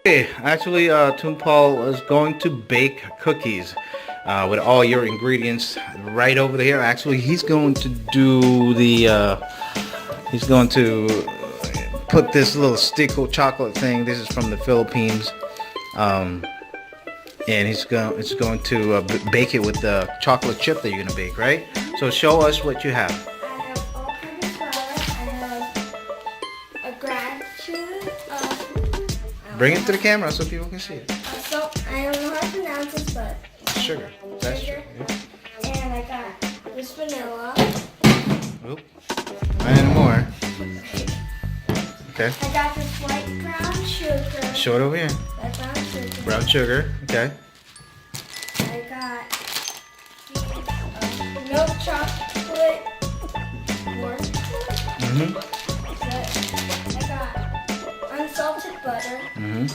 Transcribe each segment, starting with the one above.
Okay, actually, Toon Paul is going to bake cookies with all your ingredients right over here. Actually, he's going to do the, he's going to put this little Stikko chocolate thing. This is from the Philippines. And it's going to bake it with the chocolate chip that you're going to bake, right? So show us what you have. I have all-purpose flour. I have a granulated. Bring it to the camera so people can see it. So I don't know how to pronounce this, but Sugar. That's sugar. Yeah. And I got this vanilla. Oop. And more. Okay. I got this white brown sugar. Show it over here. That brown sugar. Brown sugar. Okay. I got the milk chocolate morsels. I got unsalted butter. And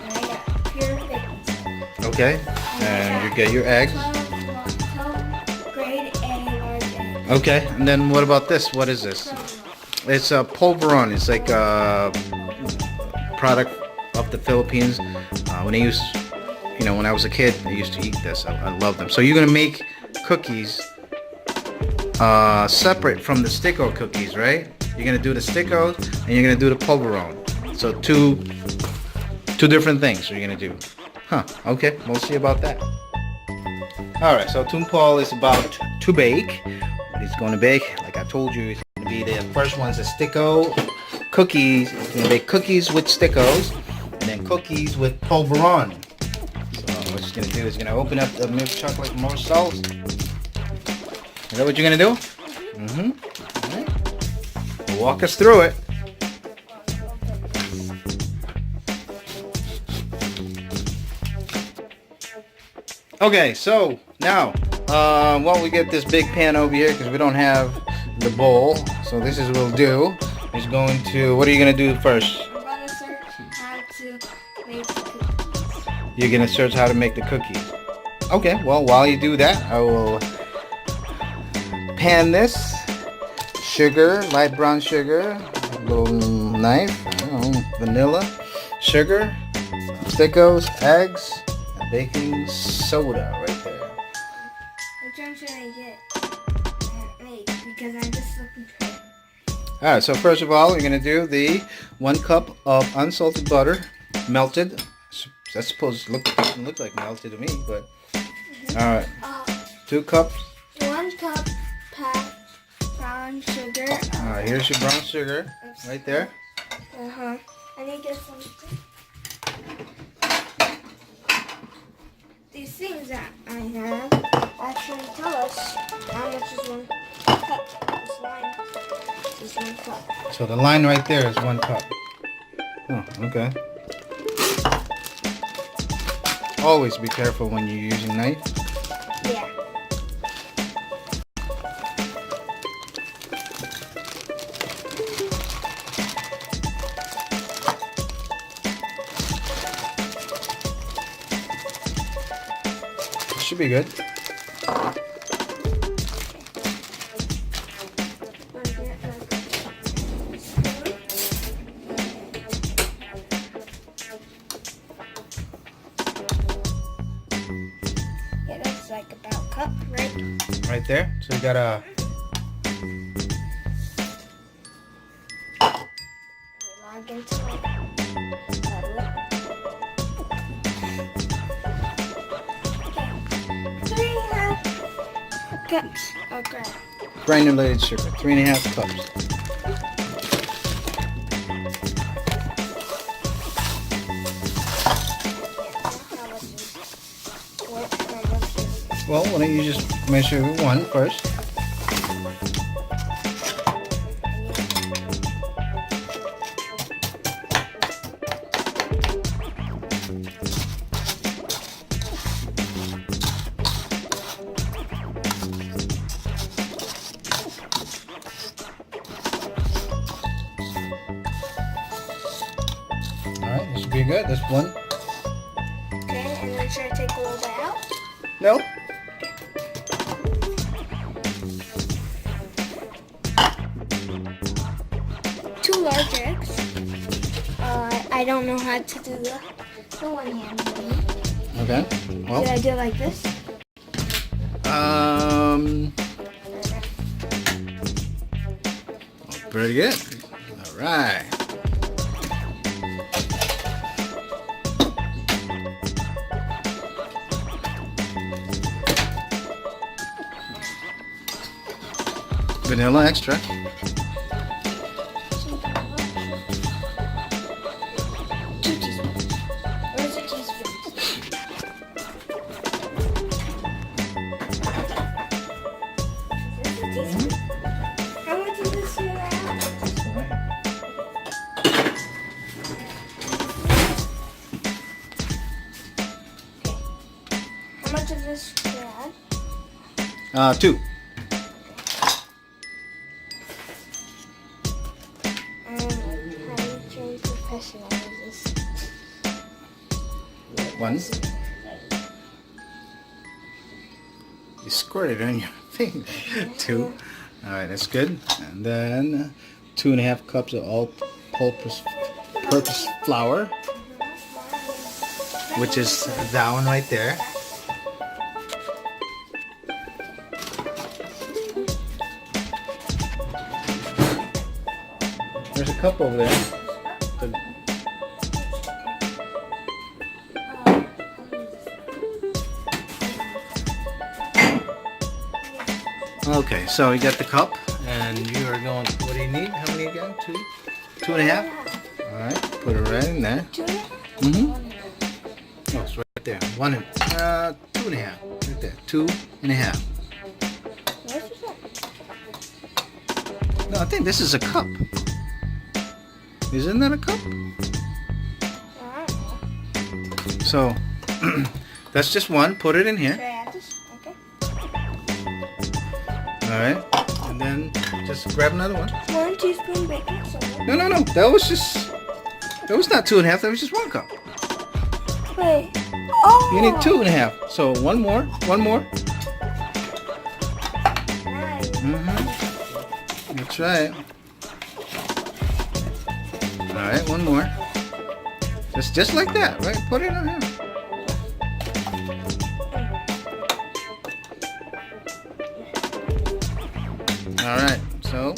I got pure baking soda. Okay. And you get your eggs. 12 grade A large eggs. Okay. And then what about this? What is this? It's a pulveron. It's like a product of the Philippines. When I used, when I was a kid, I used to eat this. I love them. So you're gonna make cookies separate from the Stikko cookies, right? You're gonna do the Stikkos and you're gonna do the pulveron. So two different things you're gonna do. Huh? Okay. We'll see about that. All right. So Toon Paul is about to bake. What he's going to bake, like I told you, is going to be the first one's the Stikko cookies. He's going to bake cookies with Stikkos, and then cookies with pulveron. So what he's going to do is going to open up the milk chocolate morsels. Is that what you're going to do? All right. Well, walk us through it. Okay, so now, we get this big pan over here because we don't have the bowl. So this is what we'll do. He's going to, what are you going to do first? I'm going to search how to make the cookies. You're going to search how to make the cookies. Okay, well, while you do that, I will pan this. Sugar, light brown sugar, a little knife, vanilla, sugar, Stikkos, eggs, and baking soda right there. Which one should I get? Because I'm just looking for it. Alright, so first of all, we're going to do the 1 cup of unsalted butter, melted. That's supposed to look like melted to me, but alright. 2 cups. 1 cup packed brown sugar. Alright, here's your brown sugar right there. I need to get something. These things that I have actually tell us how much is 1 cup. This line is 1 cup. So the line right there is 1 cup. Oh, okay. Always be careful when you're using a knife. Yeah. Should be good. Yeah, that's like about a cup, right? Right there. So you gotta. Log into it. Cups. Okay. Granulated sugar, 3.5 cups. Well, why don't you just measure 1 first? Alright, this should be good. This 1. Okay, and then should I take a little bit out? No? 2 large eggs. I don't know how to do that. for one hand. Okay. Well. Did I do it like this? Pretty good. All right. Vanilla extra. 2 teaspoons. Where's the teaspoons? How much is this here at? How much of this here at? 2. How do you train professional is this? 1. You squirt it on your finger. 2. All right, that's good. And then 2.5 cups of all-purpose flour, which is that one right there. There's a cup over there. Okay, so you got the cup, and you are going. What do you need? How many again? 2, 2.5. All right, put it right in there. 2.5? Oh, it's right there. 2.5. Right there. 2.5. Where's the cup? No, I think this is a cup. Isn't that a cup? I don't know. So that's just one. Put it in Should here. I add this? Okay. All right, and then just grab another one. 1 teaspoon baking soda. No. That was not 2.5. That was just 1 cup. Wait. Oh! You need 2.5. So one more. Nice. That's right. All right, one more. Just like that, right? Put it on here. All right, so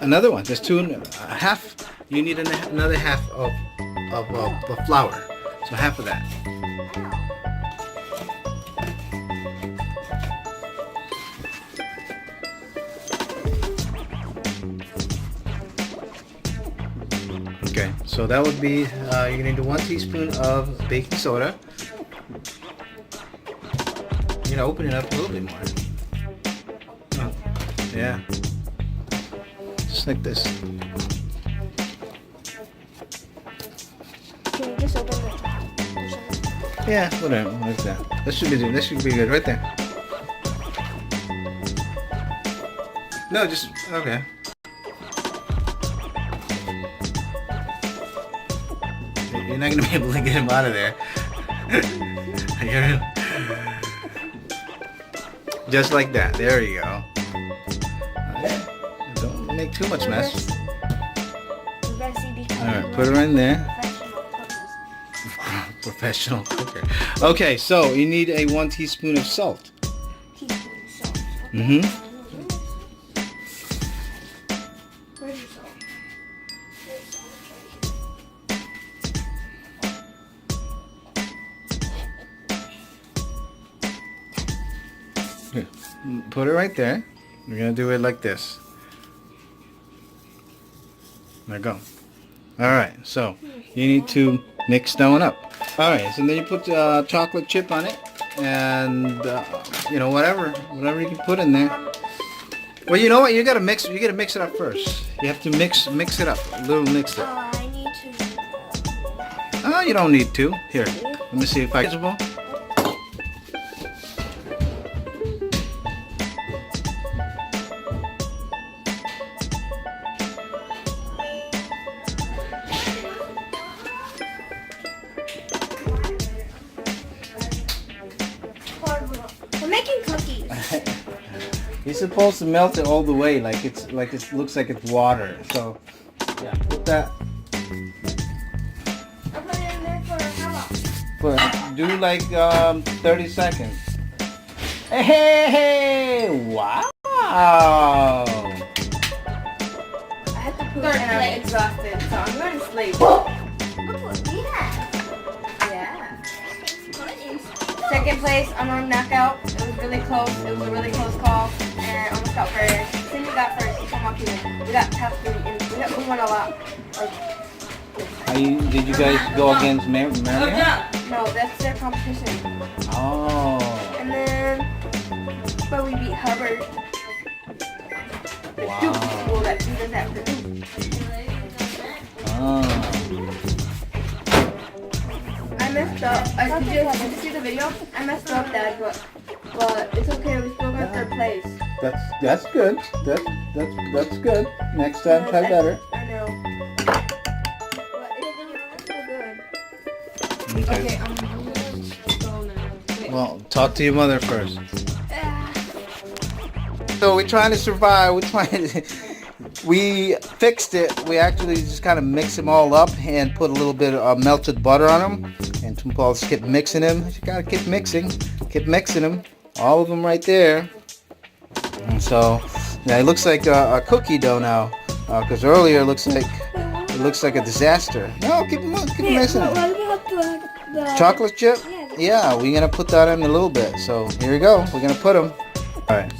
another one. There's 2.5. You need another half of flour. So half of that. Okay, so that would be you're gonna do 1 teaspoon of baking soda. You're gonna open it up a little bit more. Oh, yeah, just like this. Can you just open it? Yeah, whatever, like that. That should be good right there. No, just okay. You're not gonna be able to get him out of there. Just like that. There you go. Don't make too much mess. Alright, put it right in there. Professional cooker. Okay, so you need a 1 teaspoon of salt. Where's your salt? Here, put it right there. We're gonna do it like this. There you go. Alright, so you need to mix that one up. Alright, so then you put chocolate chip on it, and you know, whatever you can put in there. Well, you know what? You gotta mix it up first. You have to mix it up. A little mix it. I need to. Oh, you don't need to. Here, let me see if I can. We're making cookies. You supposed to melt it all the way, like it looks like it's water. So yeah, put that. I'll put it in there for how long? Do like 30 seconds. Hey, wow! I have to put Third it and I'm exhausted, so I'm going to sleep. Look what we have. Yeah. Second place, I'm on knockout. It was really close. It was a really close call, and I almost got first. Cindy got first. She came up here. We got top three, and we won a lot. Did you guys go against Marion? No, that's their competition. Oh. And then, but we beat Hubbard. The Wow. Duke school that beat us at Purdue. Oh. I messed up. Did you see the video? I messed up, Dad, but it's okay. We still got third place. That's good. That's good. Next time, try better. I know. But it's still good. Okay. I'm gonna go now. Wait. Well, talk to your mother first. So we're trying to survive. We fixed it. We actually just kind of mix them all up and put a little bit of melted butter on them. And Tom Paul just kept mixing them. You gotta keep mixing them. All of them right there. And so, yeah, it looks like a cookie dough now. Because earlier it looks like a disaster. No, keep mixing it. Chocolate chip? Yeah, we're gonna put that in a little bit. So here we go. We're gonna put them. All right.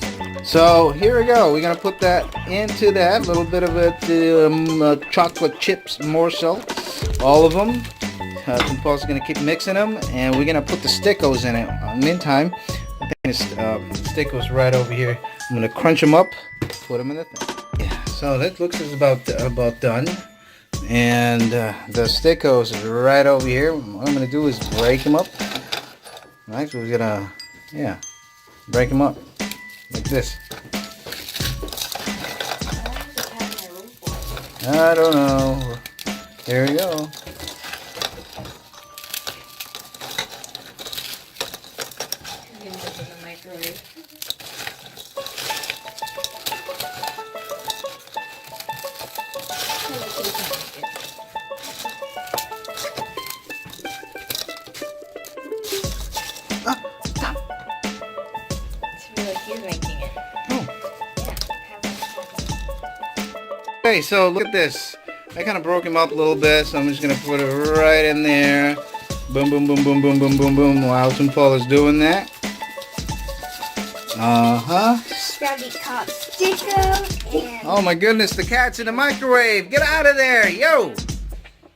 So here we go. We're gonna put that into that little bit of it, chocolate chips morsel, all of them. Tom Paul's gonna keep mixing them, and we're gonna put the Stickos in it. Meantime, I think it's Stickos right over here. I'm gonna crunch them up, put them in the thing. Yeah. So that looks is about done, and the Stickos is right over here. What I'm gonna do is break them up. Right, so we're gonna break them up. Like this. I don't know. Here we go. Okay, so look at this. I kind of broke him up a little bit, so I'm just going to put it right in there. Boom, boom, boom, boom, boom, boom, boom, boom. While Tom Paul is doing that. It's gonna be called Stikko and... Oh my goodness, the cat's in the microwave. Get out of there, yo.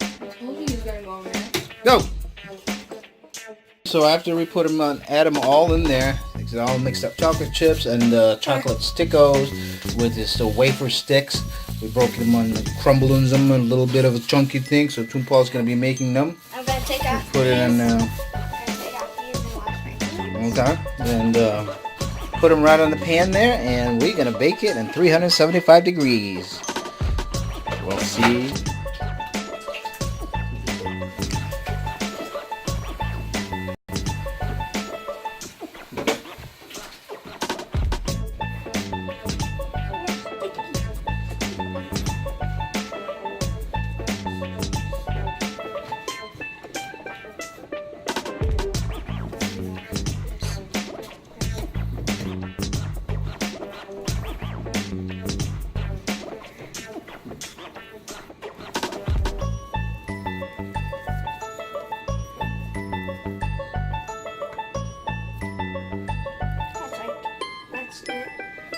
I told you he was gonna go in there. Go. So after we put them on, add them all in there. It's all mixed up chocolate chips and chocolate Stickos with this wafer sticks. We broke them on, crumbling them, a little bit of a chunky thing. So Tom Paul's gonna be making them. I'm gonna take out Put it in. I'm gonna take out these and wash my hands. Okay, and put them right on the pan there, and we're gonna bake it in 375 degrees. We'll see.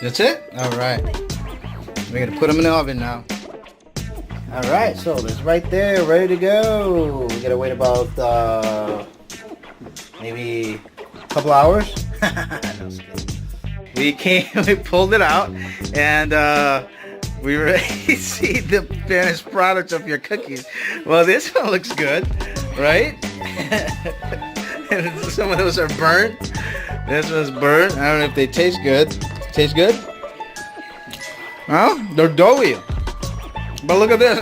That's it? Alright. We're going to put them in the oven now. Alright, so it's right there, ready to go. We got to wait about maybe a couple hours. No, we pulled it out, and we already see the finished product of your cookies. Well, this one looks good, right? Some of those are burnt. This one's burnt. I don't know if they taste good. Taste good? Well, they're doughy. But look at this.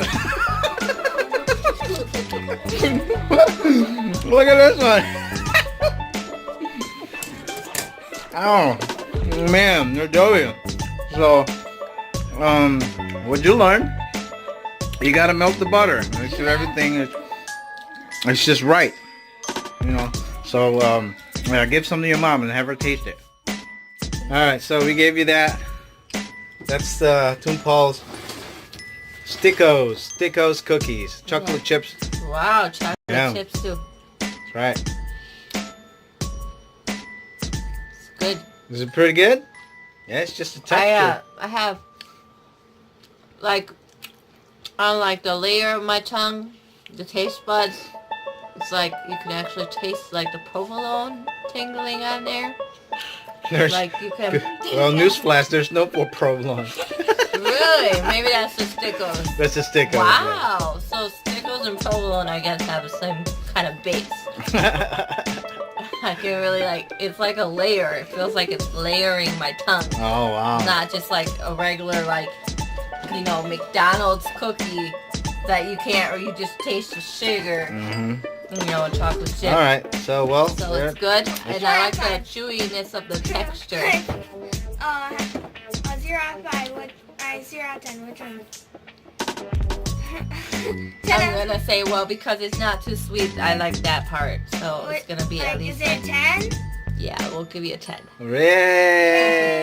Look at this one. Oh, man, they're doughy. So, what'd you learn? You gotta melt the butter. Make sure everything is, it's just right. You know. So, yeah, give some to your mom and have her taste it. Alright, so we gave you that. That's Toon Paul's Stikko's cookies. Chocolate chips. Wow, chocolate Yeah. chips too. That's right. It's good. Is it pretty good? Yeah, it's just a texture. I have like on like the layer of my tongue, the taste buds. It's like you can actually taste like the provolone tingling on there. There's, Like you can well, newsflash, there's no more provolone. really maybe that's the Stickos. That's a Stikko. Wow, so Stickos and provolone I guess have the same kind of base. I can really like, it's like a layer. It feels like it's layering my tongue. Oh, wow. Not just like a regular like, you know, McDonald's cookie that you can't, or you just taste the sugar. You know, chocolate chip. Alright, so, well. So it's good, and I like the chewiness of the texture. 0 out of 5. 0 out of 10. Which one? I'm gonna say, well, because it's not too sweet, I like that part. So it's gonna be at least Is it 10? Yeah, we'll give you a 10. Hooray!